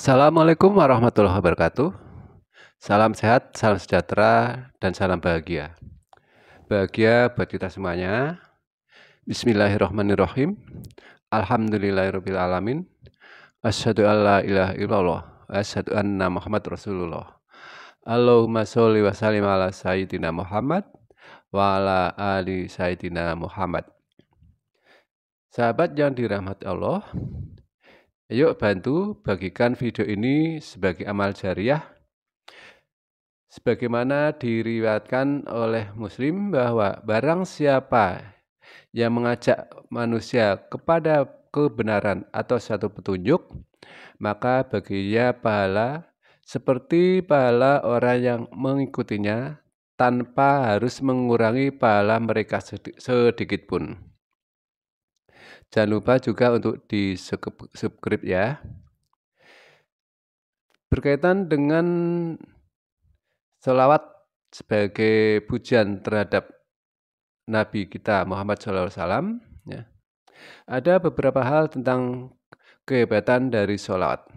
Assalamualaikum warahmatullahi wabarakatuh. Salam sehat, salam sejahtera, dan salam bahagia. Bahagia buat kita semuanya. Bismillahirrahmanirrahim. Alhamdulillahirrabbilalamin. Asyhadu an la ilaha illallah. Asyhadu anna Muhammad Rasulullah. Allahumma sholli wa sallim ala Sayyidina Muhammad wa ala ali Sayyidina Muhammad. Sahabat yang dirahmati Allah, yuk bantu bagikan video ini sebagai amal jariah. Sebagaimana diriwayatkan oleh Muslim bahwa barang siapa yang mengajak manusia kepada kebenaran atau satu petunjuk, maka baginya pahala seperti pahala orang yang mengikutinya tanpa harus mengurangi pahala mereka sedikit pun. Jangan lupa juga untuk di subscribe ya. Berkaitan dengan selawat sebagai pujian terhadap Nabi kita Muhammad SAW, ya, ada beberapa hal tentang kehebatan dari sholawat.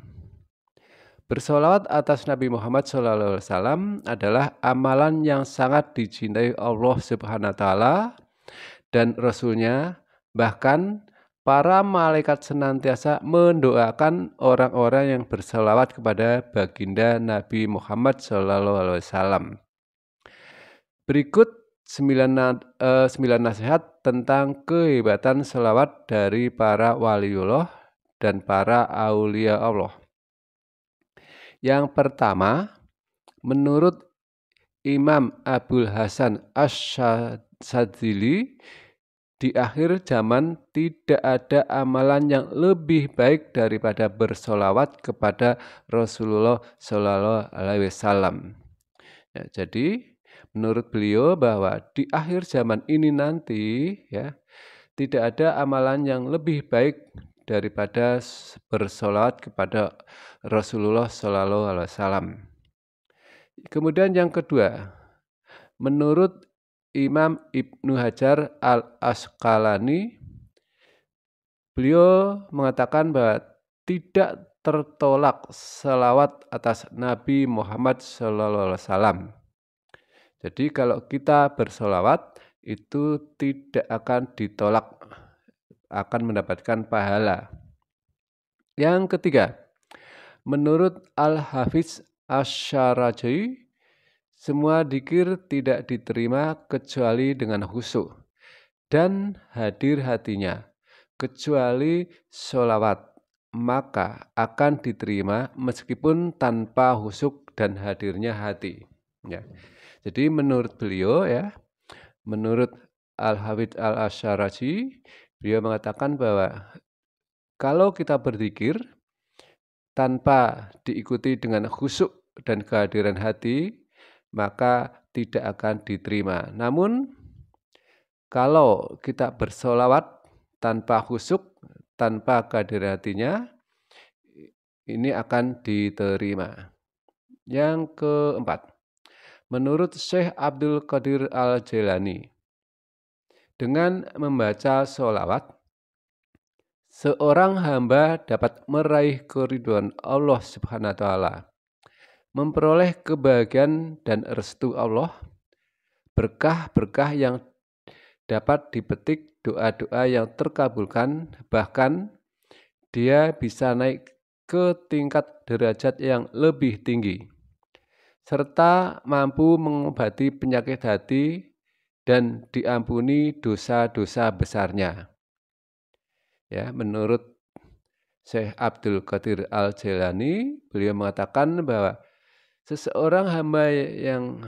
Bersolawat atas Nabi Muhammad SAW adalah amalan yang sangat dicintai Allah Subhanahu Wa Taala dan Rasulnya. Bahkan para malaikat senantiasa mendoakan orang-orang yang bersolawat kepada baginda Nabi Muhammad SAW. Berikut 9 nasihat tentang kehebatan selawat dari para waliullah dan para aulia Allah. Yang pertama, menurut Imam Abul Hasan Asy-Syadzili, di akhir zaman tidak ada amalan yang lebih baik daripada bersolawat kepada Rasulullah Shallallahu Alaihi Wasallam. Ya, jadi menurut beliau bahwa di akhir zaman ini nanti ya tidak ada amalan yang lebih baik daripada bersolawat kepada Rasulullah Shallallahu Alaihi Wasallam. Kemudian yang kedua, menurut Imam Ibnu Hajar Al-Asqalani, beliau mengatakan bahwa tidak tertolak selawat atas Nabi Muhammad SAW. Jadi kalau kita bersolawat itu tidak akan ditolak, akan mendapatkan pahala. Yang ketiga, menurut Al-Hafiz Asy-Syaraji, semua dzikir tidak diterima kecuali dengan khusyuk dan hadir hatinya, kecuali sholawat, maka akan diterima meskipun tanpa khusyuk dan hadirnya hati. Ya. Jadi menurut beliau ya, menurut Al-Hafidz Al-Asy-Syarazi, beliau mengatakan bahwa kalau kita berzikir tanpa diikuti dengan khusyuk dan kehadiran hati, maka tidak akan diterima. Namun kalau kita bersolawat tanpa khusyuk, tanpa kehadiran hatinya, ini akan diterima. Yang keempat, menurut Syekh Abdul Qadir Al-Jailani, dengan membaca sholawat, seorang hamba dapat meraih keridhaan Allah Subhanahu wa Ta'ala, memperoleh kebahagiaan dan restu Allah, berkah-berkah yang dapat dipetik, doa-doa yang terkabulkan, bahkan dia bisa naik ke tingkat derajat yang lebih tinggi, serta mampu mengobati penyakit hati dan diampuni dosa-dosa besarnya. Ya, menurut Syekh Abdul Qadir Al-Jailani, beliau mengatakan bahwa seseorang hamba yang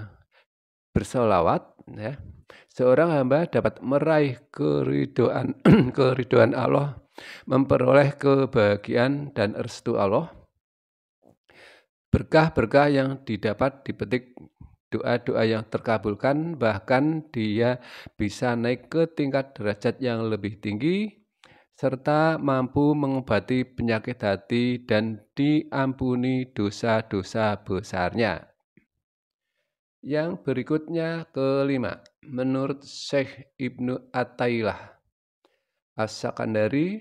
bersolawat, ya, seorang hamba dapat meraih keridhaan Allah, memperoleh kebahagiaan dan restu Allah, berkah-berkah yang didapat dipetik, doa-doa yang terkabulkan, bahkan dia bisa naik ke tingkat derajat yang lebih tinggi, serta mampu mengobati penyakit hati dan diampuni dosa-dosa besarnya. Yang berikutnya kelima, menurut Syekh Ibnu Athaillah As-Sakandari,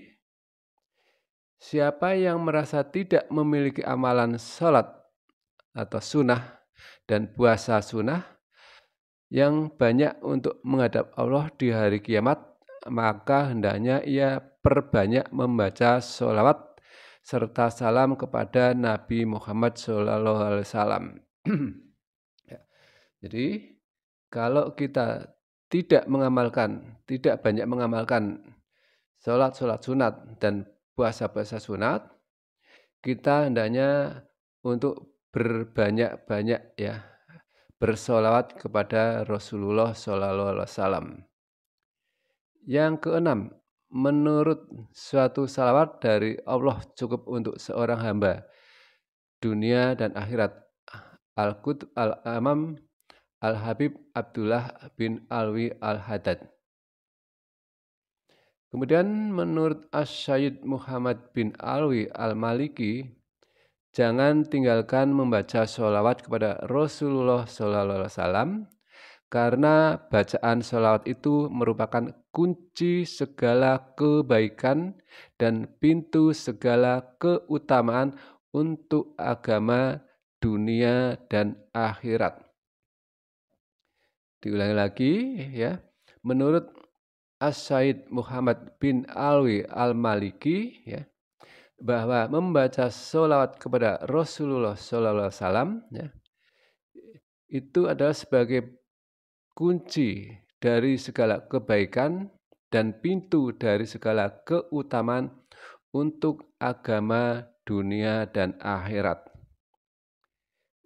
Siapa yang merasa tidak memiliki amalan sholat atau sunnah dan puasa sunnah yang banyak untuk menghadap Allah di hari kiamat, maka hendaknya ia perbanyak membaca sholawat serta salam kepada Nabi Muhammad SAW. Ya, jadi kalau kita tidak banyak mengamalkan sholat sunat dan puasa sunat, kita hendaknya untuk berbanyak-banyak ya bersolawat kepada Rasulullah SAW. Yang keenam, menurut suatu salawat dari Allah cukup untuk seorang hamba dunia dan akhirat. Al-Qutb Al-Amam Al-Habib Abdullah bin Alwi Al-Haddad. Kemudian menurut As-Sayyid Muhammad bin Alwi Al-Maliki, jangan tinggalkan membaca sholawat kepada Rasulullah SAW karena bacaan sholawat itu merupakan kunci segala kebaikan dan pintu segala keutamaan untuk agama, dunia, dan akhirat. Diulangi lagi ya. Menurut As-Sayyid Muhammad bin Alwi Al-Maliki ya, bahwa membaca sholawat kepada Rasulullah SAW ya, itu adalah sebagai kunci dari segala kebaikan dan pintu dari segala keutamaan untuk agama, dunia, dan akhirat.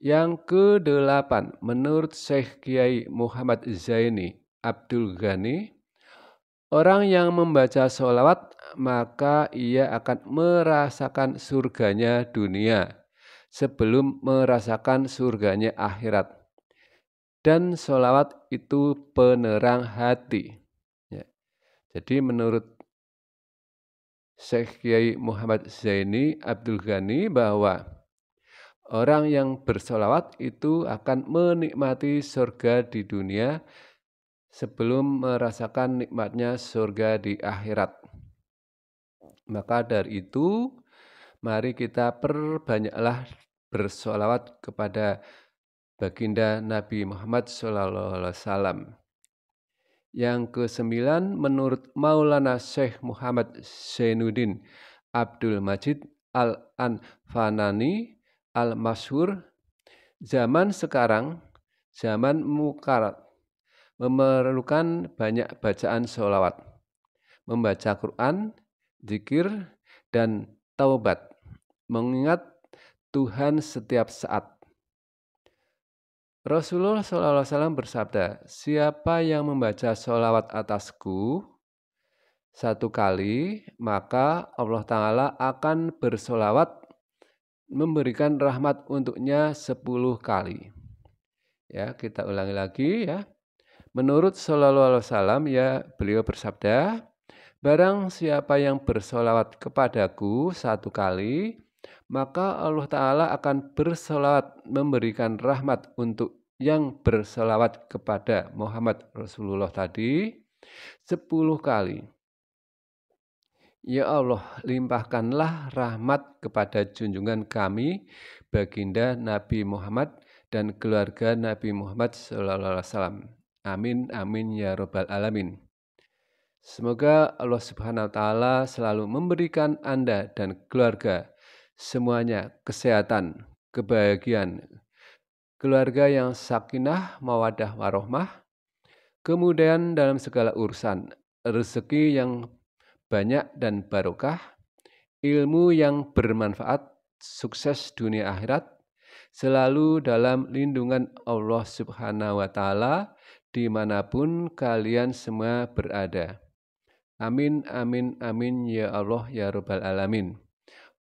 Yang ke-8, menurut Syekh Kiai Muhammad Zaini Abdul Ghani, orang yang membaca sholawat maka ia akan merasakan surganya dunia sebelum merasakan surganya akhirat. Dan sholawat itu penerang hati. Ya. Jadi menurut Syekh Kiai Muhammad Zaini Abdul Ghani bahwa orang yang bersolawat itu akan menikmati surga di dunia sebelum merasakan nikmatnya surga di akhirat. Maka dari itu, mari kita perbanyaklah bersolawat kepada baginda Nabi Muhammad SAW. Yang ke-9, menurut Maulana Syekh Muhammad Zainuddin Abdul Majid Al-Anfanani Al-Masyhur, zaman sekarang, zaman mukarat, memerlukan banyak bacaan sholawat, membaca Quran, zikir, dan taubat, mengingat Tuhan setiap saat. Rasulullah SAW bersabda, siapa yang membaca sholawat atasku 1 kali, maka Allah Ta'ala akan bersolawat memberikan rahmat untuknya 10 kali. Ya, kita ulangi lagi ya. Menurut Sallallahu Alaihi Wasallam ya, beliau bersabda, barang siapa yang bersolawat kepadaku 1 kali, maka Allah Ta'ala akan bersolawat memberikan rahmat untuk yang bersolawat kepada Muhammad Rasulullah tadi 10 kali. Ya Allah, limpahkanlah rahmat kepada junjungan kami, baginda Nabi Muhammad dan keluarga Nabi Muhammad SAW. Amin, amin, ya Rabbal Alamin. Semoga Allah Subhanahu wa Ta'ala selalu memberikan Anda dan keluarga semuanya kesehatan, kebahagiaan, keluarga yang sakinah, mawadah, warohmah, kemudian dalam segala urusan, rezeki yang banyak dan barokah, ilmu yang bermanfaat, sukses dunia akhirat, selalu dalam lindungan Allah Subhanahu wa Ta'ala dimanapun kalian semua berada. Amin, amin, amin, ya Allah, ya Rabbal Alamin.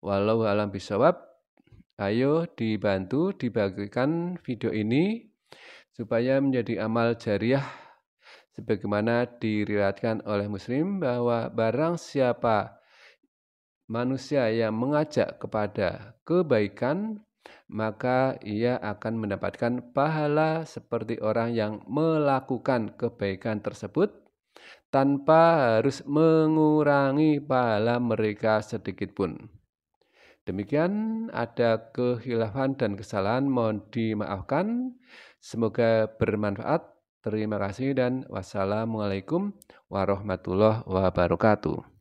Wallahu a'lam bishawab. Ayo dibantu dibagikan video ini supaya menjadi amal jariah sebagaimana diriwayatkan oleh Muslim bahwa barang siapa manusia yang mengajak kepada kebaikan, maka ia akan mendapatkan pahala seperti orang yang melakukan kebaikan tersebut tanpa harus mengurangi pahala mereka sedikit pun. Demikian, ada kehilafan dan kesalahan mohon dimaafkan. Semoga bermanfaat. Terima kasih dan wassalamualaikum warahmatullahi wabarakatuh.